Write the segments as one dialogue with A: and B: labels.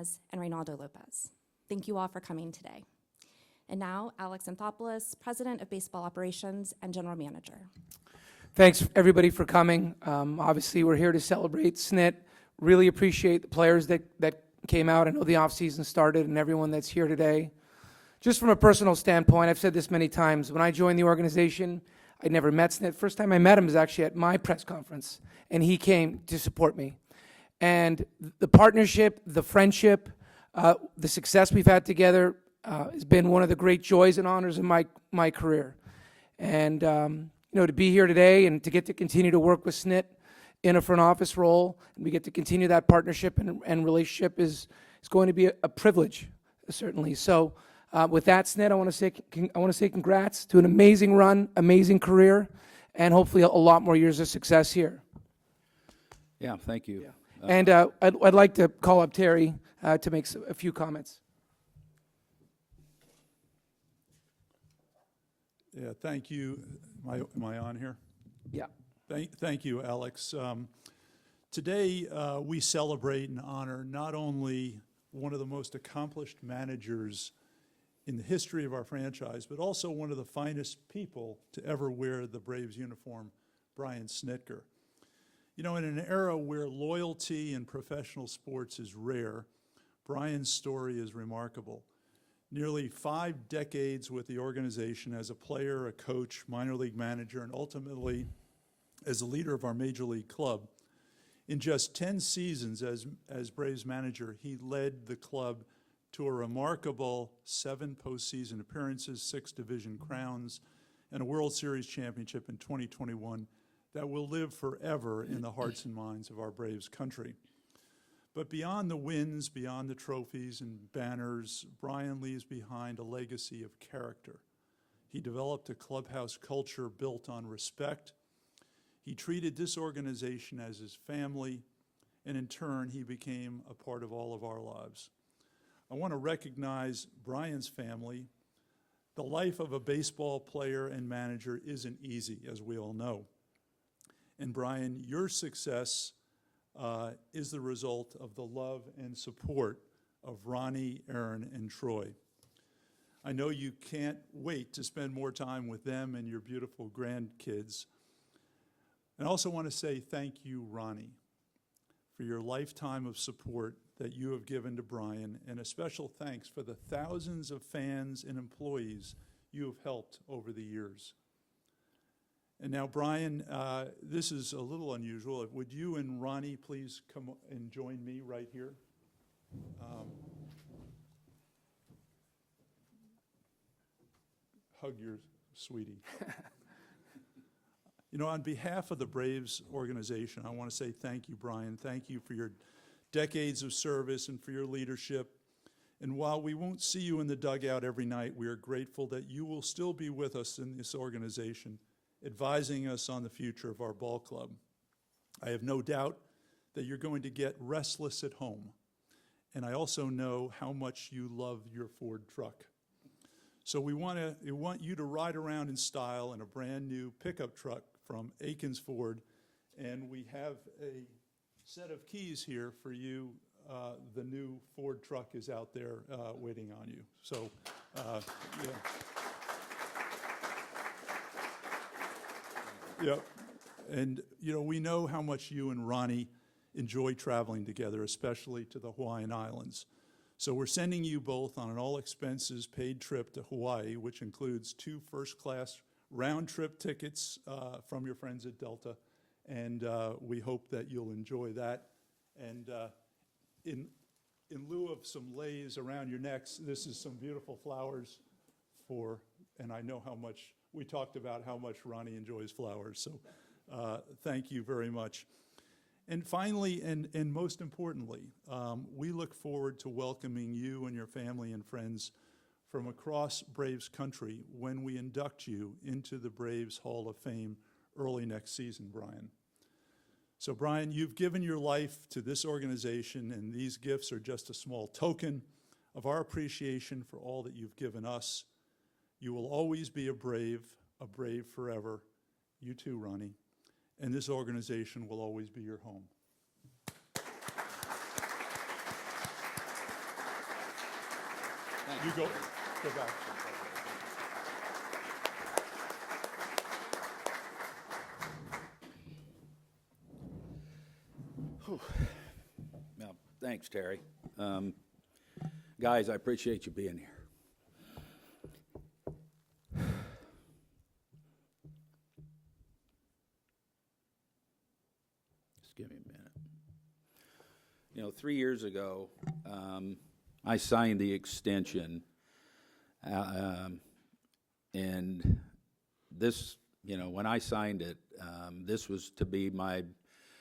A: Martinez, and Reynaldo Lopez. Thank you all for coming today. And now, Alex Anthopoulos, President of Baseball Operations and General Manager.
B: Thanks, everybody, for coming. Obviously, we're here to celebrate Snit. Really appreciate the players that came out. I know the offseason started and everyone that's here today. Just from a personal standpoint, I've said this many times. When I joined the organization, I never met Snit. First time I met him was actually at my press conference, and he came to support me. And the partnership, the friendship, the success we've had together has been one of the great joys and honors in my career. And to be here today and to get to continue to work with Snit in a front office role, and we get to continue that partnership and relationship is going to be a privilege, certainly. So with that, Snit, I want to say congrats to an amazing run, amazing career, and hopefully a lot more years of success here.
C: Yeah, thank you.
B: Yeah. And I'd like to call up Terry to make a few comments.
D: Yeah, thank you. Am I on here?
B: Yeah.
D: Thank you, Alex. Today, we celebrate and honor not only one of the most accomplished managers in the history of our franchise, but also one of the finest people to ever wear the Braves uniform, Brian Snitker. You know, in an era where loyalty in professional sports is rare, Brian's story is remarkable. Nearly 5 decades with the organization as a player, a coach, minor league manager, and ultimately as a leader of our major league club. In just 10 seasons as Braves manager, he led the club to a remarkable 7 postseason appearances, 6 division crowns, and a World Series championship in 2021 that will live forever in the hearts and minds of our Braves country. But beyond the wins, beyond the trophies and banners, Brian leaves behind a legacy of character. He developed a clubhouse culture built on respect. He treated this organization as his family, and in turn, he became a part of all of our lives. I want to recognize Brian's family. The life of a baseball player and manager isn't easy, as we all know. And Brian, your success is the result of the love and support of Ronnie, Aaron, and Troy. I know you can't wait to spend more time with them and your beautiful grandkids. And I also want to say thank you, Ronnie, for your lifetime of support that you have given to Brian, and a special thanks for the thousands of fans and employees you have helped over the years. And now, Brian, this is a little unusual. Would you and Ronnie please come and join me right here? Hug your sweetie. You know, on behalf of the Braves organization, I want to say thank you, Brian. Thank you for your decades of service and for your leadership. And while we won't see you in the dugout every night, we are grateful that you will still be with us in this organization, advising us on the future of our ball club. I have no doubt that you're going to get restless at home. And I also know how much you love your Ford truck. So we want you to ride around in style in a brand new pickup truck from Akins Ford. And we have a set of keys here for you. The new Ford truck is out there waiting on you. So, yeah. Yep. And, you know, we know how much you and Ronnie enjoy traveling together, especially to the Hawaiian Islands. So we're sending you both on an all-expenses paid trip to Hawaii, which includes 2 first-class round-trip tickets from your friends at Delta. And we hope that you'll enjoy that. And in lieu of some leis around your necks, this is some beautiful flowers and I know how much, we talked about how much Ronnie enjoys flowers, so thank you very much. And finally, and most importantly, we look forward to welcoming you and your family and friends from across Braves country when we induct you into the Braves Hall of Fame early next season, Brian. So, Brian, you've given your life to this organization, and these gifts are just a small token of our appreciation for all that you've given us. You will always be a Brave forever. You too, Ronnie. And this organization will always be your home. You go back.
C: Well, thanks, Terry. Guys, I appreciate you being here. Just give me a minute. 3 years ago, I signed the extension, and this, when I signed it, this was to be my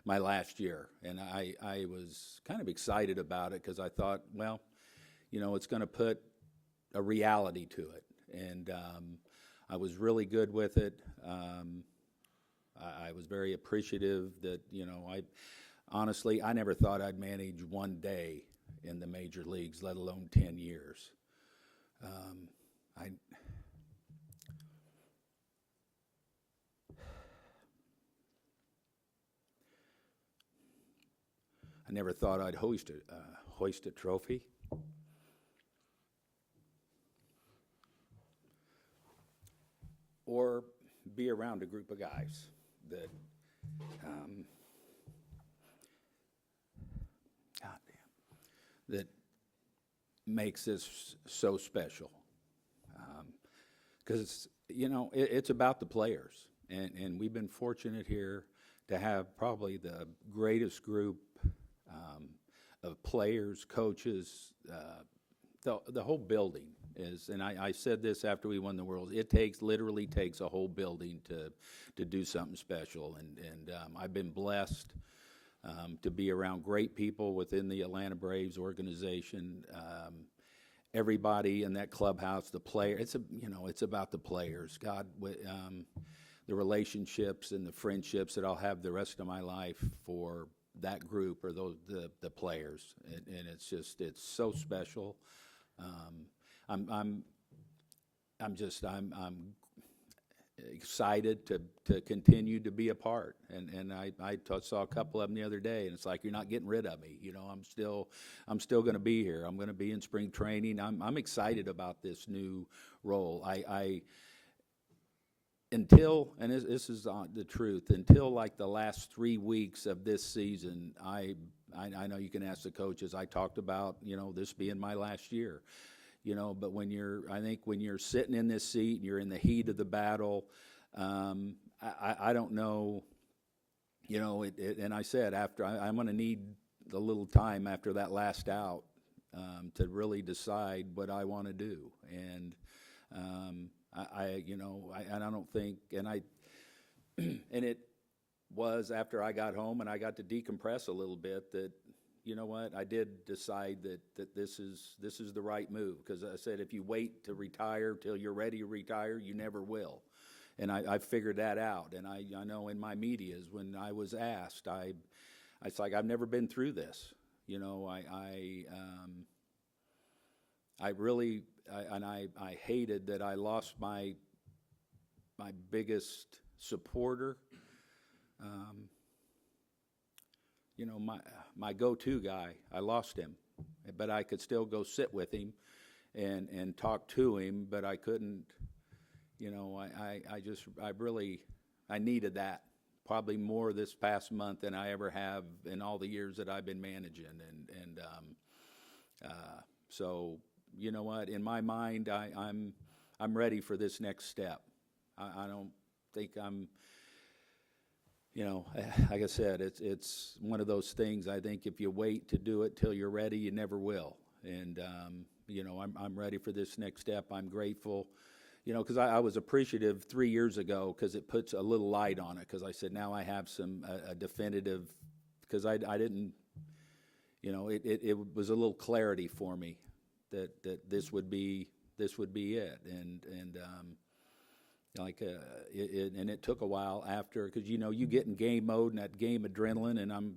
C: last year, and I was kind of excited about it because I thought, well, it's going to put a reality to it, and I was really good with it. I was very appreciative that, honestly, I never thought I'd manage one day in the major leagues, let alone 10 years. I never thought I'd hoist a trophy. Or be around a group of guys that, that makes this so special. Because, it's about the players. And we've been fortunate here to have probably the greatest group of players, coaches, the whole building is, and I said this after we won the World, it literally takes a whole building to do something special, and I've been blessed to be around great people within the Atlanta Braves organization. Everybody in that clubhouse, the player, it's about the players. God, the relationships and the friendships that I'll have the rest of my life for that group or the players, and it's so special. I'm excited to continue to be a part, and I saw a couple of them the other day, and it's like, you're not getting rid of me. I'm still going to be here. I'm going to be in spring training. I'm excited about this new role. Until, and this is the truth, until like the last 3 weeks of this season, I know you can ask the coaches, I talked about, this being my last year, but I think when you're sitting in this seat and you're in the heat of the battle, I don't know, and I said, I'm going to need a little time after that last out to really decide what I want to do. And, I don't think, and it was after I got home and I got to decompress a little bit that, I did decide that this is the right move, because I said, if you wait to retire till you're ready to retire, you never will. And I figured that out. And I know in my medias, when I was asked, it's like, I've never been through this. I hated that I lost my biggest supporter, my go-to guy. I lost him, but I could still go sit with him and talk to him, but I couldn't, I needed that probably more this past month than I ever have in all the years that I've been managing. So, you know what? In my mind, I'm ready for this next step. I don't think I'm, like I said, it's one of those things. I think if you wait to do it till you're ready, you never will. And I'm ready for this next step. I'm grateful, because I was appreciative 3 years ago, because it puts a little light on it. Because I said, now I have a definitive, because I didn't, it was a little clarity for me that this would be it, and it took a while after, because you get in game mode and that game adrenaline, and I'm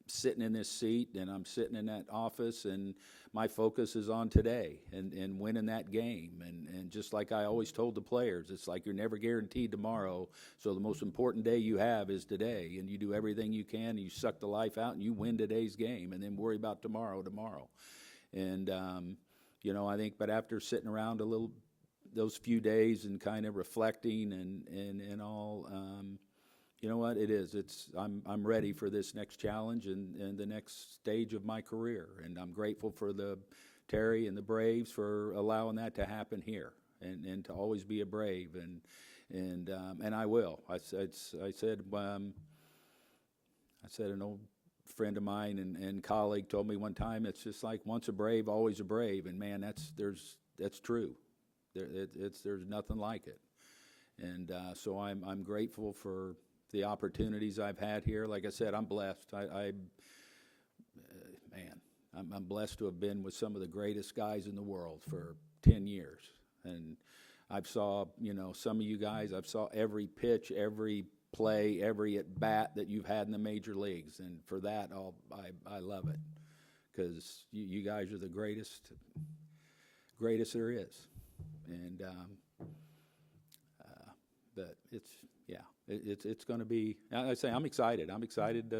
C: sitting in this seat and I'm sitting in that office, and my focus is on today and winning that game, and just like I always told the players, it's like you're never guaranteed tomorrow, so the most important day you have is today, and you do everything you can, and you suck the life out and you win today's game, and then worry about tomorrow. And You know, I think, but after sitting around a little, those few days and kind of reflecting and all, you know what, I'm ready for this next challenge and the next stage of my career. And I'm grateful for Terry and the Braves for allowing that to happen here and to always be a Brave. And I will. I said an old friend of mine and colleague told me one time, it's just like once a Brave, always a Brave. And man, that's true. There's nothing like it. And so I'm grateful for the opportunities I've had here. Like I said, I'm blessed. I'm blessed to have been with some of the greatest guys in the world for 10 years. And I've saw, you know, some of you guys, I've saw every pitch, every play, every at-bat that you've had in the major leagues. And for that, I love it. Because you guys are the greatest there is. And but it's going to be. I say I'm excited. I'm excited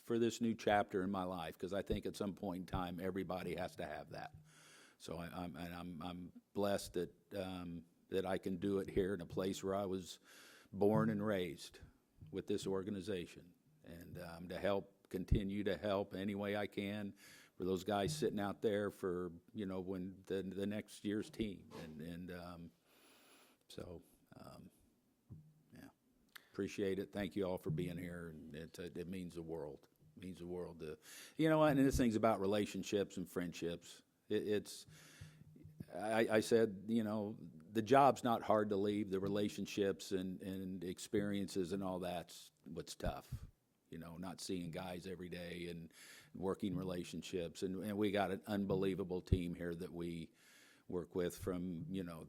C: for this new chapter in my life because I think at some point in time everybody has to have that. So I'm blessed that I can do it here in a place where I was born and raised with this organization, and to continue to help any way I can for those guys sitting out there for, you know, when the next year's team, so yeah, appreciate it. Thank you all for being here, and it means the world. It means the world to, you know, and this thing's about relationships and friendships. I said, you know, the job's not hard to leave. The relationships and experiences and all that's what's tough. You know, not seeing guys every day and working relationships. And we got an unbelievable team here that we work with from, you know,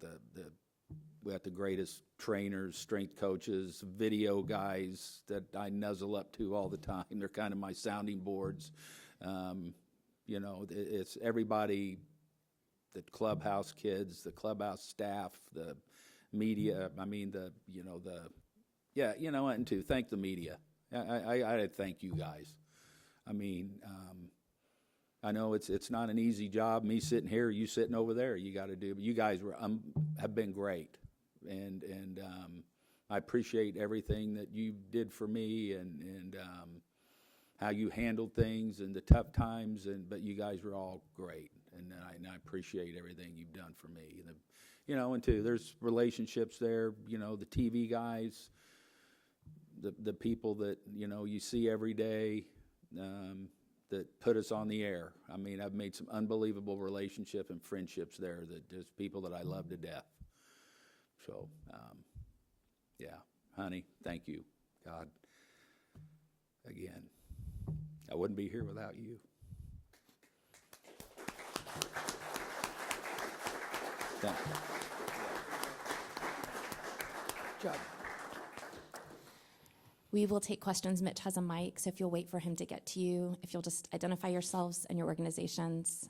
C: we got the greatest trainers, strength coaches, video guys that I nuzzle up to all the time. They're kind of my sounding boards. You know, it's everybody, the clubhouse kids, the clubhouse staff, the media. I mean, and to thank the media. I thank you guys. I mean, I know it's not an easy job. Me sitting here, you sitting over there. You got to do. But you guys have been great, and I appreciate everything that you did for me and how you handled things and the tough times. But you guys were all great, and I appreciate everything you've done for me. And there's relationships there. You know, the TV guys. The people that, you know, you see every day that put us on the air. I mean, I've made some unbelievable relationships and friendships there that there's people that I love to death. So, yeah, honey, thank you. God, again, I wouldn't be here without you. Thank you.
B: Good job.
A: We will take questions. Mitch has a mic, so if you'll wait for him to get to you, if you'll just identify yourselves and your organizations,